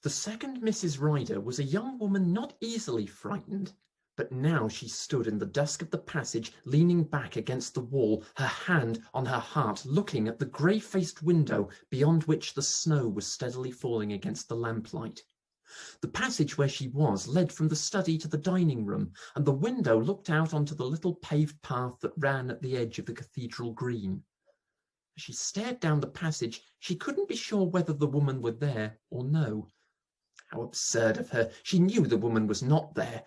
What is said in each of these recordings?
The second Mrs. Ryder was a young woman not easily frightened, but now she stood in the dusk of the passage, leaning back against the wall, her hand on her heart, looking at the grey-faced window beyond which the snow was steadily falling against the lamplight. The passage where she was led from the study to the dining room, and the window looked out onto the little paved path that ran at the edge of the cathedral green. As she stared down the passage, she couldn't be sure whether the woman were there or no. How absurd of her! She knew the woman was not there.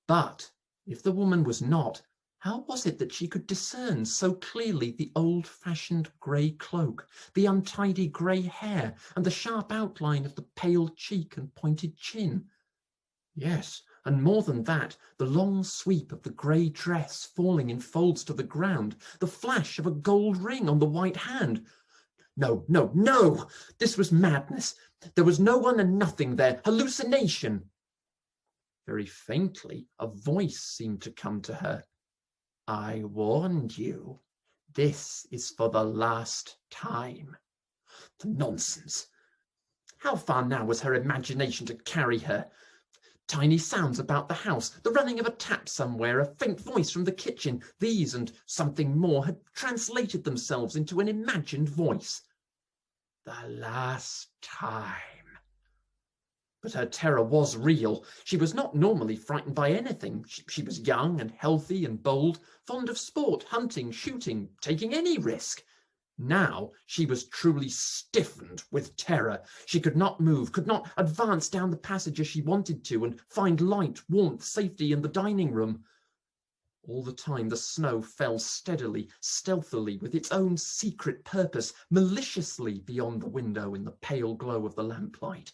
But if the woman was not, how was it that she could discern so clearly the old-fashioned grey cloak, the untidy grey hair, and the sharp outline of the pale cheek and pointed chin? Yes, and more than that, the long sweep of the grey dress falling in folds to the ground, the flash of a gold ring on the white hand. No, no, no! This was madness. There was no one and nothing there. Hallucination. Very faintly, a voice seemed to come to her. I warned you. This is for the last time. Nonsense. How far now was her imagination to carry her? Tiny sounds about the house, the running of a tap somewhere, a faint voice from the kitchen, these and something more had translated themselves into an imagined voice. The last time. But her terror was real. She was not normally frightened by anything. She was young and healthy and bold, fond of sport, hunting, shooting, taking any risk. Now she was truly stiffened with terror. She could not move, could not advance down the passage as she wanted to and find light, warmth, safety in the dining room. All the time the snow fell steadily, stealthily, with its own secret purpose, maliciously beyond the window in the pale glow of the lamplight.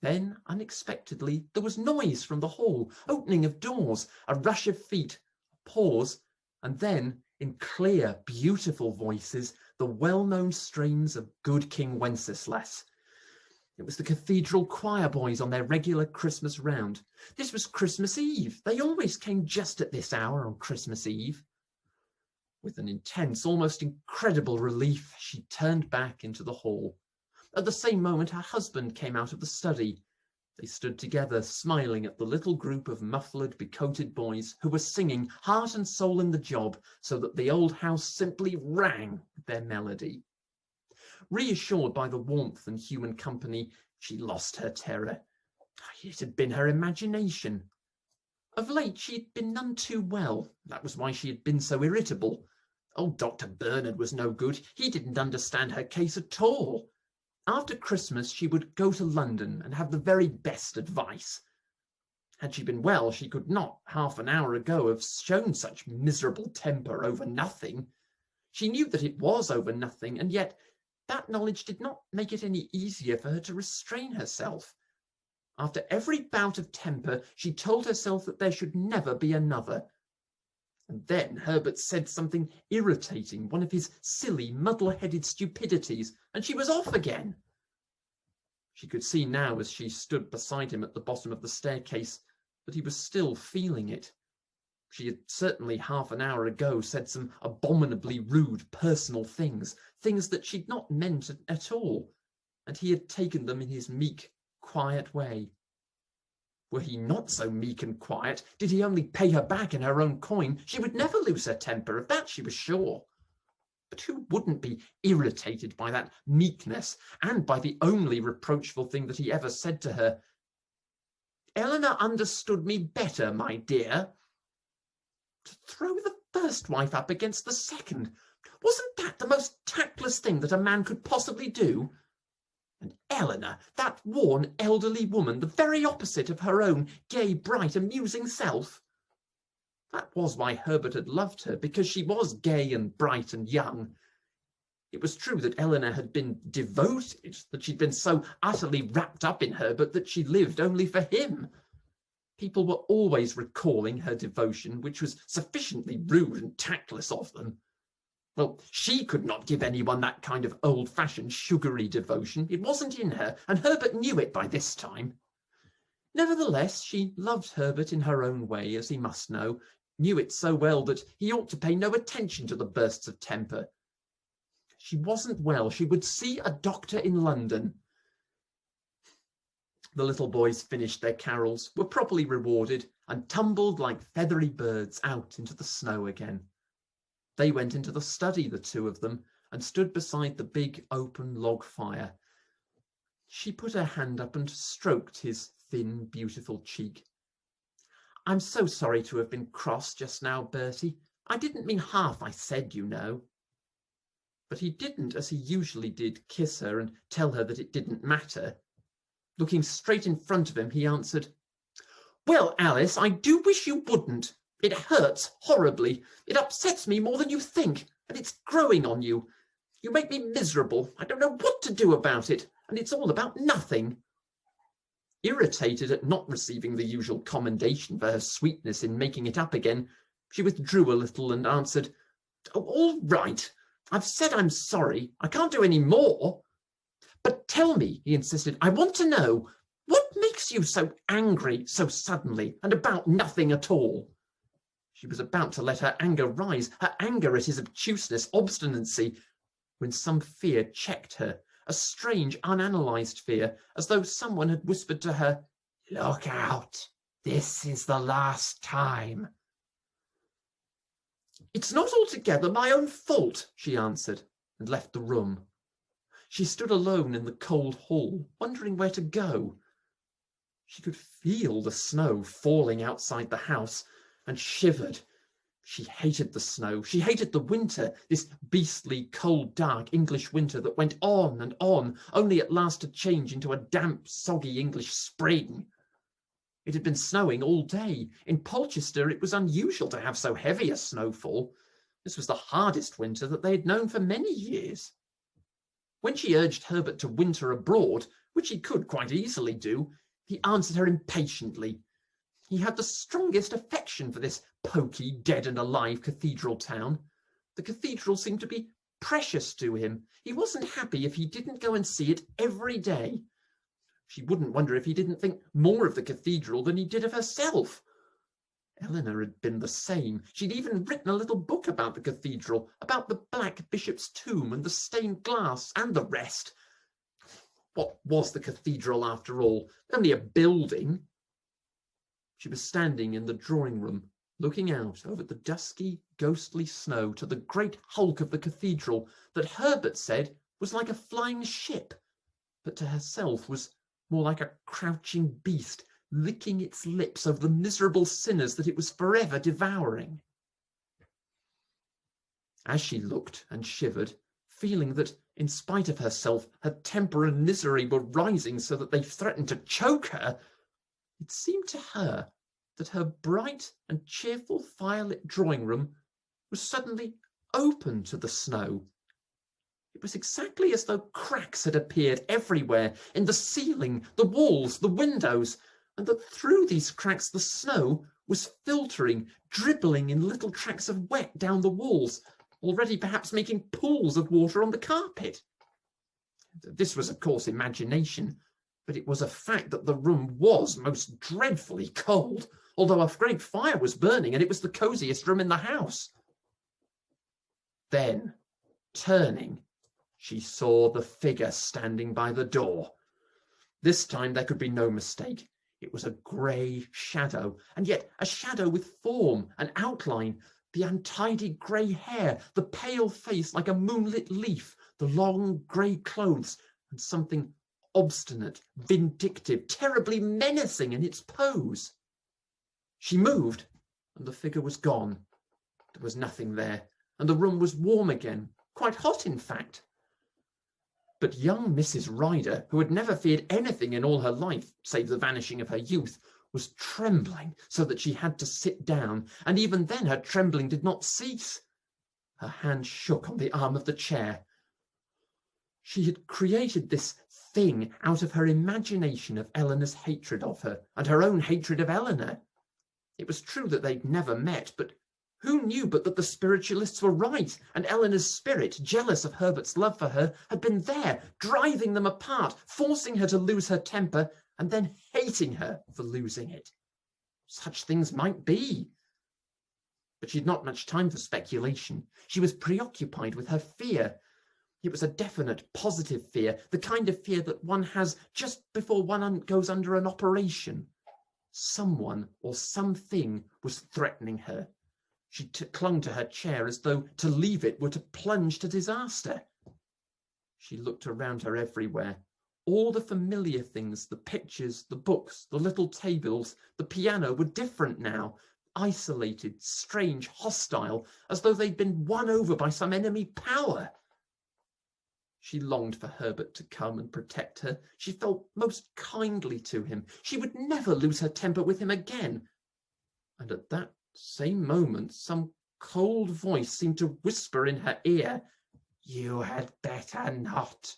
Then, unexpectedly, there was noise from the hall, opening of doors, a rush of feet, a pause, and then, in clear, beautiful voices, the well-known strains of Good King Wenceslas. It was the cathedral choir boys on their regular Christmas round. This was Christmas Eve. They always came just at this hour on Christmas Eve. With an intense, almost incredible relief, she turned back into the hall. At the same moment, her husband came out of the study. They stood together, smiling at the little group of muffled, becoated boys who were singing heart and soul in the job so that the old house simply rang with their melody. Reassured by the warmth and human company, she lost her terror. It had been her imagination. Of late, she had been none too well. That was why she had been so irritable. Old Dr. Bernard was no good. He didn't understand her case at all. After Christmas, she would go to London and have the very best advice. Had she been well, she could not, half an hour ago, have shown such miserable temper over nothing. She knew that it was over nothing, and yet that knowledge did not make it any easier for her to restrain herself. After every bout of temper, she told herself that there should never be another. And then Herbert said something irritating, one of his silly, muddle-headed stupidities, and she was off again. She could see now, as she stood beside him at the bottom of the staircase, that he was still feeling it. She had certainly half an hour ago said some abominably rude personal things, things that she'd not meant at all, and he had taken them in his meek, quiet way. Were he not so meek and quiet, did he only pay her back in her own coin, she would never lose her temper, of that she was sure. But who wouldn't be irritated by that meekness, and by the only reproachful thing that he ever said to her? Eleanor understood me better, my dear. To throw the first wife up against the second, wasn't that the most tactless thing that a man could possibly do? And Eleanor, that worn, elderly woman, the very opposite of her own gay, bright, amusing self. That was why Herbert had loved her, because she was gay and bright and young. It was true that Eleanor had been devoted, that she'd been so utterly wrapped up in Herbert that she lived only for him. People were always recalling her devotion, which was sufficiently rude and tactless of them. Well, she could not give anyone that kind of old-fashioned, sugary devotion. It wasn't in her, and Herbert knew it by this time. Nevertheless, she loved Herbert in her own way, as he must know, knew it so well that he ought to pay no attention to the bursts of temper. She wasn't well. She would see a doctor in London. The little boys finished their carols, were properly rewarded, and tumbled like feathery birds out into the snow again. They went into the study, the two of them, and stood beside the big open log fire. She put her hand up and stroked his thin, beautiful cheek. "I'm so sorry to have been cross just now, Bertie. I didn't mean half I said, you know." But he didn't, as he usually did, kiss her and tell her that it didn't matter. Looking straight in front of him, he answered, "Well, Alice, I do wish you wouldn't. It hurts horribly. It upsets me more than you think, and it's growing on you. You make me miserable. I don't know what to do about it, and it's all about nothing." Irritated at not receiving the usual commendation for her sweetness in making it up again, she withdrew a little and answered, "Oh, all right. I've said I'm sorry. I can't do any more." "But tell me," he insisted, "I want to know, what makes you so angry so suddenly and about nothing at all?" She was about to let her anger rise, her anger at his obtuseness, obstinacy, when some fear checked her, a strange, unanalyzed fear, as though someone had whispered to her, "Look out, this is the last time." "It's not altogether my own fault," she answered, and left the room. She stood alone in the cold hall, wondering where to go. She could feel the snow falling outside the house, and shivered. She hated the snow. She hated the winter, this beastly, cold, dark English winter that went on, only at last to change into a damp, soggy English spring. It had been snowing all day. In Polchester, it was unusual to have so heavy a snowfall. This was the hardest winter that they had known for many years. When she urged Herbert to winter abroad, which he could quite easily do, he answered her impatiently. He had the strongest affection for this poky, dead and alive cathedral town. The cathedral seemed to be precious to him. He wasn't happy if he didn't go and see it every day. She wouldn't wonder if he didn't think more of the cathedral than he did of herself. Eleanor had been the same. She'd even written a little book about the cathedral, about the black bishop's tomb and the stained glass and the rest. What was the cathedral, after all? Only a building. She was standing in the drawing room, looking out over the dusky, ghostly snow to the great hulk of the cathedral that Herbert said was like a flying ship, but to herself was more like a crouching beast, licking its lips over the miserable sinners that it was forever devouring. As she looked and shivered, feeling that, in spite of herself, her temper and misery were rising so that they threatened to choke her, it seemed to her that her bright and cheerful firelit drawing room was suddenly open to the snow. It was exactly as though cracks had appeared everywhere, in the ceiling, the walls, the windows, and that through these cracks the snow was filtering, dribbling in little tracks of wet down the walls, already perhaps making pools of water on the carpet. This was, of course, imagination, but it was a fact that the room was most dreadfully cold, although a great fire was burning and it was the cosiest room in the house. Then, turning, she saw the figure standing by the door. This time there could be no mistake. It was a grey shadow, and yet a shadow with form and outline, the untidy grey hair, the pale face like a moonlit leaf, the long grey clothes, and something obstinate, vindictive, terribly menacing in its pose. She moved, and the figure was gone. There was nothing there, and the room was warm again, quite hot, in fact. But young Mrs. Ryder, who had never feared anything in all her life, save the vanishing of her youth, was trembling so that she had to sit down, and even then her trembling did not cease. Her hand shook on the arm of the chair. She had created this thing out of her imagination of Eleanor's hatred of her, and her own hatred of Eleanor. It was true that they'd never met, but who knew but that the spiritualists were right, and Eleanor's spirit, jealous of Herbert's love for her, had been there, driving them apart, forcing her to lose her temper, and then hating her for losing it. Such things might be. But she'd not much time for speculation. She was preoccupied with her fear. It was a definite, positive fear, the kind of fear that one has just before one goes under an operation. Someone or something was threatening her. She clung to her chair as though to leave it were to plunge to disaster. She looked around her everywhere. All the familiar things, the pictures, the books, the little tables, the piano were different now, isolated, strange, hostile, as though they'd been won over by some enemy power. She longed for Herbert to come and protect her. She felt most kindly to him. She would never lose her temper with him again. And at that same moment, some cold voice seemed to whisper in her ear, "You had better not.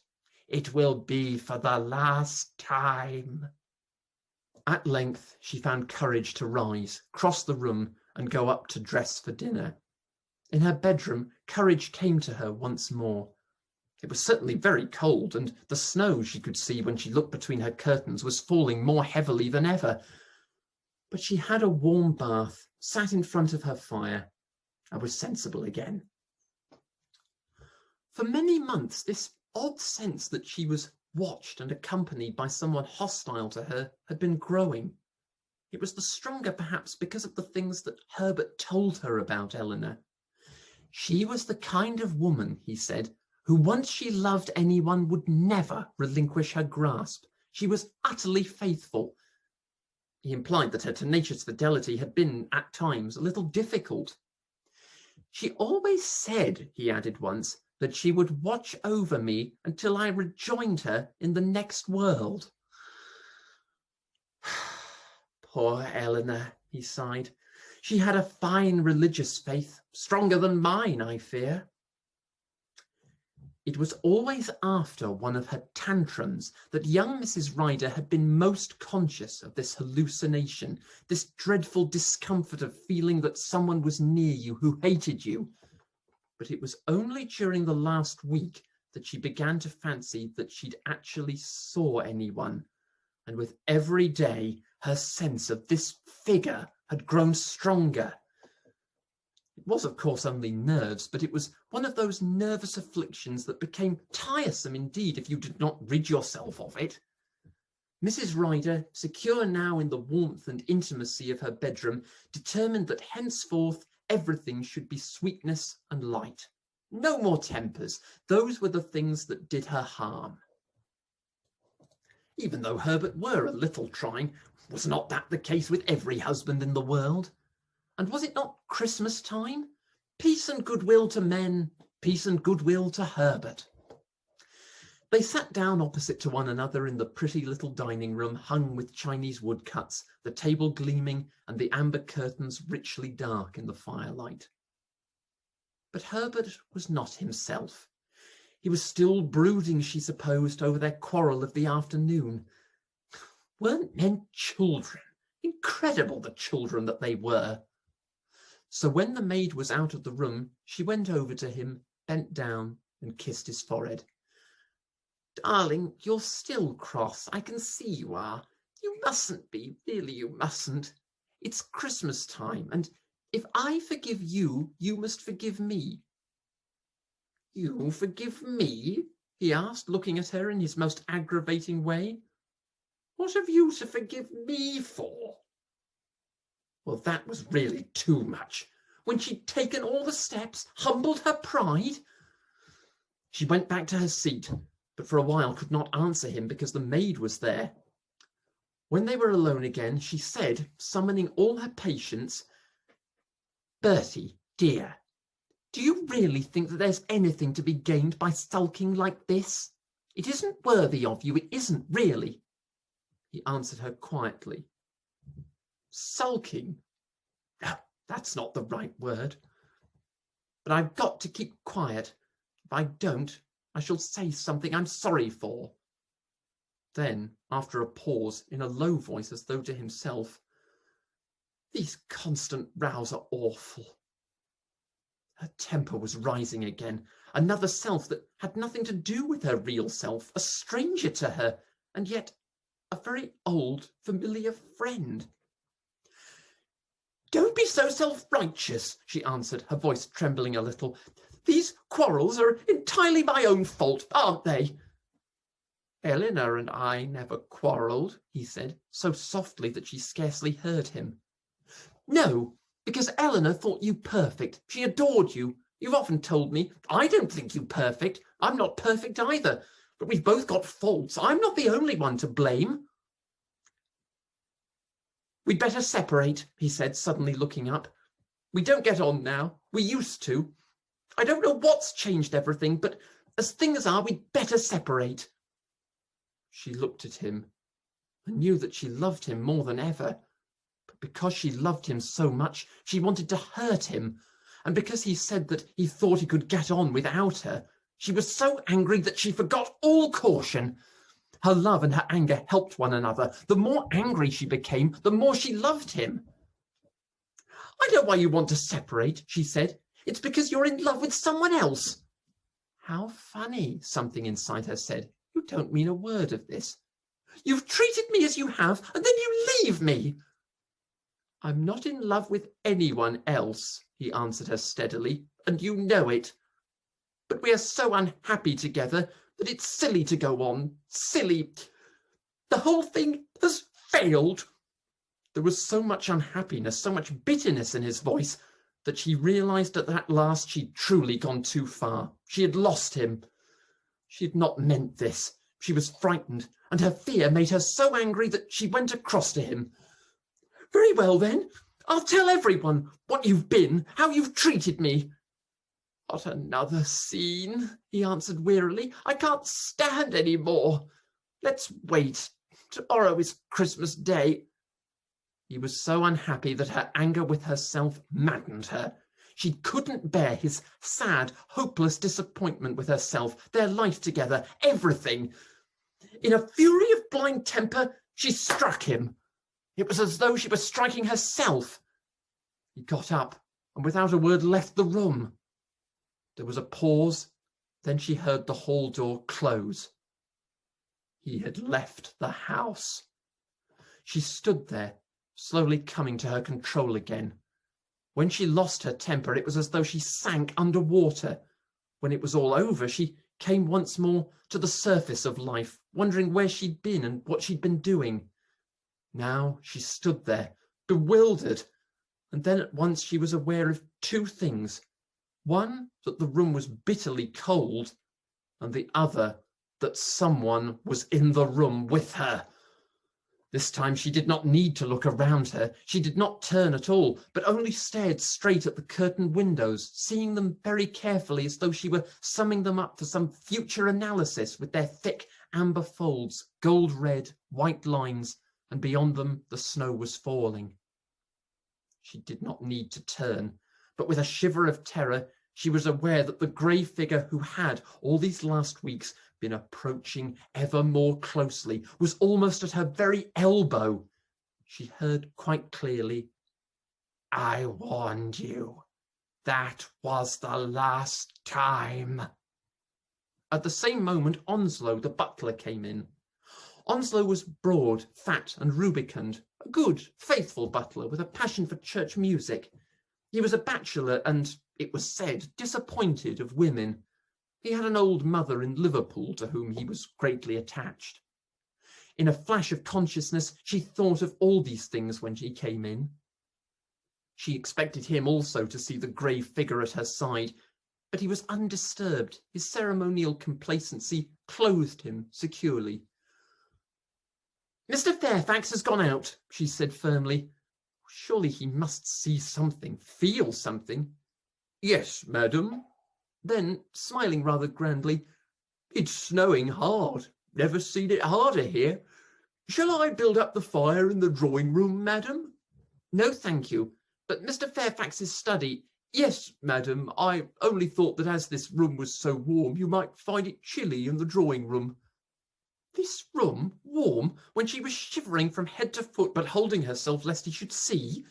It will be for the last time." At length she found courage to rise, cross the room, and go up to dress for dinner. In her bedroom, courage came to her once more. It was certainly very cold, and the snow she could see when she looked between her curtains was falling more heavily than ever. But she had a warm bath, sat in front of her fire, and was sensible again. For many months, this odd sense that she was watched and accompanied by someone hostile to her had been growing. It was the stronger perhaps because of the things that Herbert told her about Eleanor. She was the kind of woman, he said, who once she loved anyone would never relinquish her grasp. She was utterly faithful. He implied that her tenacious fidelity had been, at times, a little difficult. She always said, he added once, that she would watch over me until I rejoined her in the next world. Poor Eleanor, he sighed. She had a fine religious faith, stronger than mine, I fear. It was always after one of her tantrums that young Mrs. Ryder had been most conscious of this hallucination, this dreadful discomfort of feeling that someone was near you who hated you. But it was only during the last week that she began to fancy that she'd actually saw anyone, and with every day her sense of this figure had grown stronger. It was, of course, only nerves, but it was one of those nervous afflictions that became tiresome indeed if you did not rid yourself of it. Mrs. Ryder, secure now in the warmth and intimacy of her bedroom, determined that henceforth everything should be sweetness and light. No more tempers. Those were the things that did her harm. Even though Herbert were a little trying, was not that the case with every husband in the world? And was it not Christmas time? Peace and goodwill to men, peace and goodwill to Herbert. They sat down opposite to one another in the pretty little dining room hung with Chinese woodcuts, the table gleaming and the amber curtains richly dark in the firelight. But Herbert was not himself. He was still brooding, she supposed, over their quarrel of the afternoon. Weren't men children? Incredible, the children that they were. So when the maid was out of the room, she went over to him, bent down, and kissed his forehead. Darling, you're still cross. I can see you are. You mustn't be. Really, you mustn't. It's Christmas time, and if I forgive you, you must forgive me. You forgive me? He asked, looking at her in his most aggravating way. What have you to forgive me for? Well, that was really too much. When she'd taken all the steps, humbled her pride. She went back to her seat, but for a while could not answer him because the maid was there. When they were alone again, she said, summoning all her patience, Bertie, dear, do you really think that there's anything to be gained by sulking like this? It isn't worthy of you, it isn't really. He answered her quietly. Sulking? No, that's not the right word. But I've got to keep quiet. If I don't, I shall say something I'm sorry for. Then, after a pause, in a low voice as though to himself, these constant rows are awful. Her temper was rising again. Another self that had nothing to do with her real self, a stranger to her, and yet a very old, familiar friend. Don't be so self-righteous, she answered, her voice trembling a little. These quarrels are entirely my own fault, aren't they?" "Eleanor and I never quarrelled," he said, so softly that she scarcely heard him. "No, because Eleanor thought you perfect. She adored you. You've often told me. I don't think you perfect. I'm not perfect either. But we've both got faults. I'm not the only one to blame." "We'd better separate," he said, suddenly looking up. "We don't get on now. We used to. I don't know what's changed everything, but as things are, we'd better separate." She looked at him and knew that she loved him more than ever. But because she loved him so much, she wanted to hurt him. And because he said that he thought he could get on without her, she was so angry that she forgot all caution. Her love and her anger helped one another. The more angry she became, the more she loved him. "I know why you want to separate," she said. "It's because you're in love with someone else." "How funny," something inside her said. "You don't mean a word of this." "You've treated me as you have, and then you leave me." "I'm not in love with anyone else," he answered her steadily, "and you know it. But we are so unhappy together that it's silly to go on. Silly. The whole thing has failed." There was so much unhappiness, so much bitterness in his voice, that she realized that at last she'd truly gone too far. She had lost him. She had not meant this. She was frightened, and her fear made her so angry that she went across to him. "Very well, then. I'll tell everyone what you've been, how you've treated me." "Not another scene," he answered wearily. "I can't stand any more. Let's wait. Tomorrow is Christmas Day." He was so unhappy that her anger with herself maddened her. She couldn't bear his sad, hopeless disappointment with herself, their life together, everything. In a fury of blind temper, she struck him. It was as though she were striking herself. He got up and without a word left the room. There was a pause, then she heard the hall door close. He had left the house. She stood there, slowly coming to her control again. When she lost her temper, it was as though she sank under water. When it was all over, she came once more to the surface of life, wondering where she'd been and what she'd been doing. Now she stood there, bewildered, and then at once she was aware of two things. One, that the room was bitterly cold, and the other, that someone was in the room with her. This time she did not need to look around her. She did not turn at all, but only stared straight at the curtained windows, seeing them very carefully as though she were summing them up for some future analysis, with their thick amber folds, gold red, white lines, and beyond them the snow was falling. She did not need to turn, but with a shiver of terror she was aware that the grey figure who had, all these last weeks, been approaching ever more closely, was almost at her very elbow. She heard quite clearly, "I warned you. That was the last time." At the same moment Onslow, the butler, came in. Onslow was broad, fat and rubicund, a good, faithful butler with a passion for church music. He was a bachelor and, it was said, disappointed of women. He had an old mother in Liverpool to whom he was greatly attached. In a flash of consciousness, she thought of all these things when she came in. She expected him also to see the grey figure at her side, but he was undisturbed. His ceremonial complacency clothed him securely. "Mr. Fairfax has gone out," she said firmly. Surely he must see something, feel something. "Yes, madam." Then, smiling rather grandly, "It's snowing hard. Never seen it harder here. Shall I build up the fire in the drawing-room, madam?" "No, thank you. But Mr. Fairfax's study—" "Yes, madam. I only thought that as this room was so warm, you might find it chilly in the drawing-room." This room warm, when she was shivering from head to foot, but holding herself lest he should see?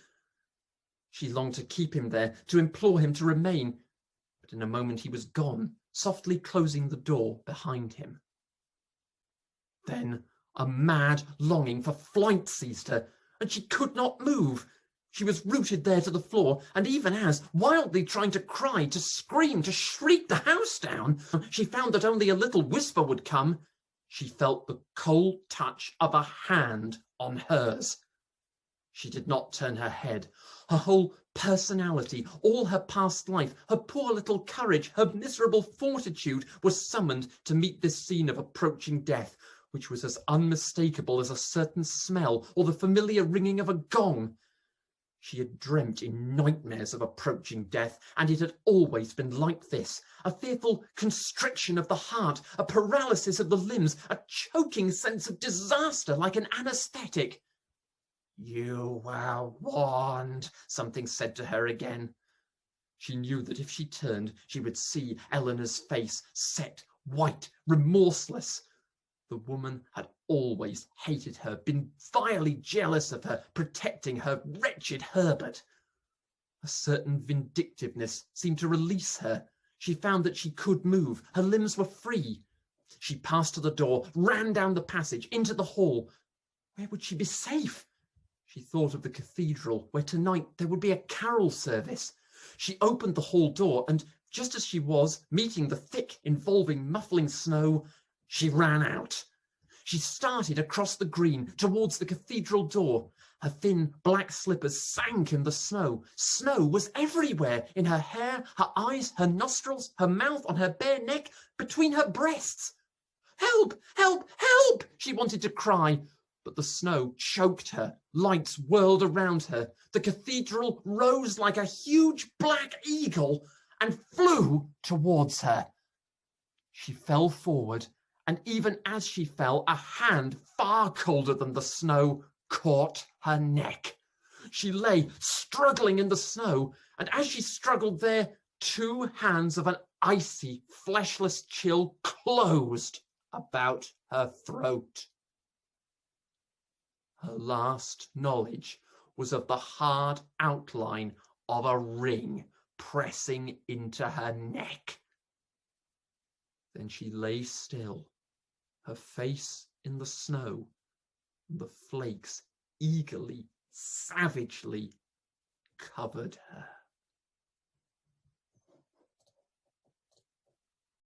She longed to keep him there, to implore him to remain, but in a moment he was gone, softly closing the door behind him. Then a mad longing for flight seized her, and she could not move. She was rooted there to the floor, and even as, wildly trying to cry, to scream, to shriek the house down, she found that only a little whisper would come, she felt the cold touch of a hand on hers. She did not turn her head. Her whole personality, all her past life, her poor little courage, her miserable fortitude was summoned to meet this scene of approaching death, which was as unmistakable as a certain smell or the familiar ringing of a gong. She had dreamt in nightmares of approaching death, and it had always been like this, a fearful constriction of the heart, a paralysis of the limbs, a choking sense of disaster like an anaesthetic. "You were warned," something said to her again. She knew that if she turned, she would see Eleanor's face, set, white, remorseless. The woman had always hated her, been vilely jealous of her, protecting her wretched Herbert. A certain vindictiveness seemed to release her. She found that she could move. Her limbs were free. She passed to the door, ran down the passage, into the hall. Where would she be safe? She thought of the cathedral, where tonight there would be a carol service. She opened the hall door, and just as she was meeting the thick, involving, muffling snow, she ran out. She started across the green towards the cathedral door. Her thin black slippers sank in the snow. Snow was everywhere, in her hair, her eyes, her nostrils, her mouth, on her bare neck, between her breasts. "Help! Help! Help!" she wanted to cry, but the snow choked her. Lights whirled around her. The cathedral rose like a huge black eagle and flew towards her. She fell forward, and even as she fell, a hand far colder than the snow caught her neck. She lay struggling in the snow, and as she struggled there, two hands of an icy, fleshless chill closed about her throat. Her last knowledge was of the hard outline of a ring pressing into her neck. Then she lay still, her face in the snow, and the flakes eagerly, savagely covered her.